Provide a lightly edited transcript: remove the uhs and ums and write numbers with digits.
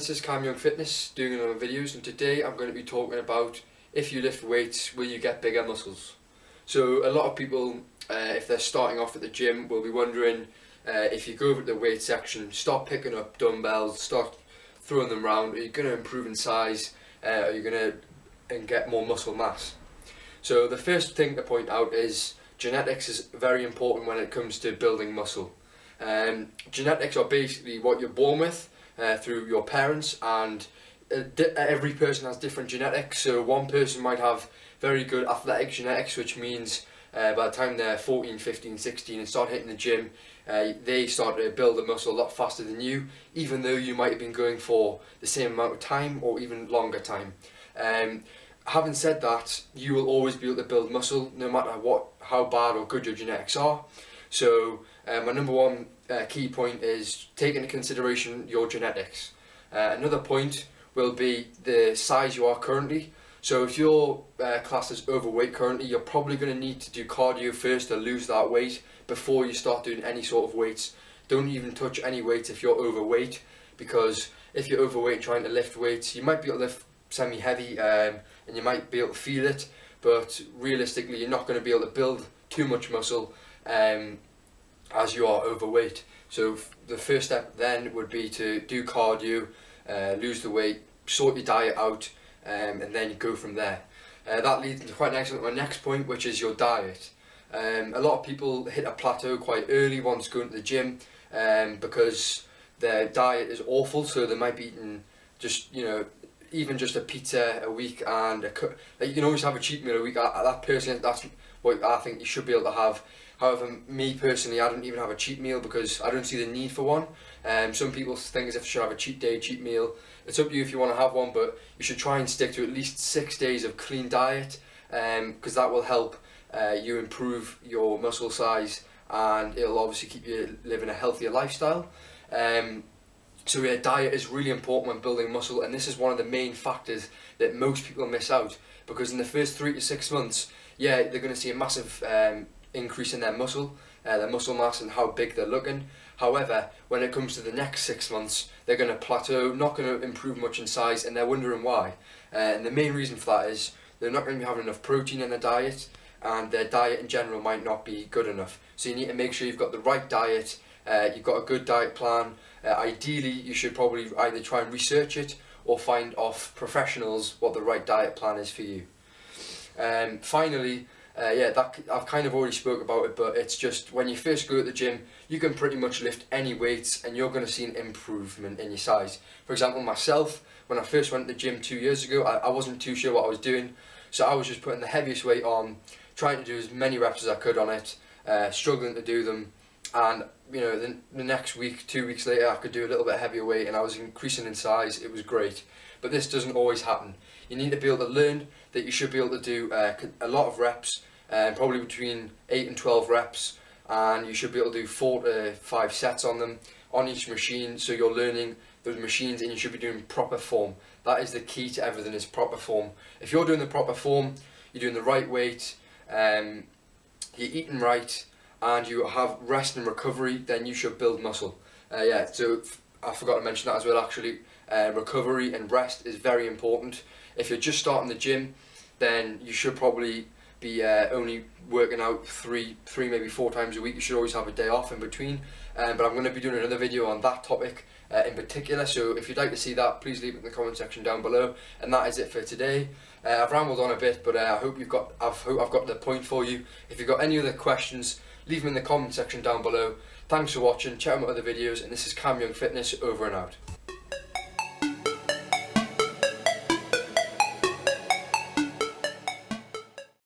this is Cam Young Fitness doing another videos, and today I'm going to be talking about if you lift weights, will you get bigger muscles? So a lot of people, if they're starting off at the gym, will be wondering if you go over to the weight section, start picking up dumbbells, start throwing them around, are you going to improve in size, are you going to get more muscle mass? So the first thing to point out is genetics is very important when it comes to building muscle. Genetics are basically what you're born with through your parents, and every person has different genetics. So one person might have very good athletic genetics, which means by the time they're 14, 15, 16 and start hitting the gym, they start to build the muscle a lot faster than you, even though you might have been going for the same amount of time or even longer time. Having said that, you will always be able to build muscle no matter how bad or good your genetics are. So my number one key point is take into consideration your genetics. Another point will be the size you are currently. So if your class is overweight currently, you're probably going to need to do cardio first to lose that weight before you start doing any sort of weights. Don't even touch any weights if you're overweight, because if you're overweight trying to lift weights, you might be able to lift semi-heavy and you might be able to feel it, but realistically you're not going to be able to build too much muscle as you are overweight. So the first step then would be to do cardio, lose the weight, sort your diet out, and then you go from there. That leads into quite nicely to my next point, which is your diet. A lot of people hit a plateau quite early once going to the gym because their diet is awful, so they might be eating just, even just a pizza a week, and you can always have a cheat meal a week. That's what I think you should be able to have. However, me personally, I don't even have a cheat meal because I don't see the need for one. Some people think as if you should have a cheat day, cheat meal. It's up to you if you want to have one, but you should try and stick to at least 6 days of clean diet, because that will help you improve your muscle size, and it'll obviously keep you living a healthier lifestyle. So yeah, diet is really important when building muscle, and this is one of the main factors that most people miss out, because in the first 3 to 6 months, yeah, they're going to see a massive increase in their muscle mass and how big they're looking. However, when it comes to the next 6 months, they're going to plateau, not going to improve much in size, and they're wondering why. And the main reason for that is they're not going to be having enough protein in their diet, and their diet in general might not be good enough. So you need to make sure you've got the right diet, you've got a good diet plan. Ideally, you should probably either try and research it or find off professionals what the right diet plan is for you. Finally, I've kind of already spoke about it, but it's just when you first go to the gym, you can pretty much lift any weights and you're going to see an improvement in your size. For example, myself, when I first went to the gym 2 years ago, I wasn't too sure what I was doing, so I was just putting the heaviest weight on, trying to do as many reps as I could on it, struggling to do them, and the next week, 2 weeks later, I could do a little bit heavier weight and I was increasing in size. It was great, but this doesn't always happen. You need to be able to learn that you should be able to do a lot of reps, probably between 8 and 12 reps, and you should be able to do 4 to 5 sets on them, on each machine, so you're learning those machines and you should be doing proper form. That is the key to everything, is proper form. If you're doing the proper form, you're doing the right weight, you're eating right, and you have rest and recovery, then you should build muscle. So I forgot to mention that as well actually. Recovery and rest is very important. If you're just starting the gym, then you should probably be only working out three, maybe 4 times a week. You should always have a day off in between. But I'm going to be doing another video on that topic in particular, so if you'd like to see that, please leave it in the comment section down below. And that is it for today. I've rambled on a bit, but I hope I've got the point for you. If you've got any other questions, leave them in the comment section down below. Thanks for watching, check out my other videos, and this is Cam Young Fitness, over and out.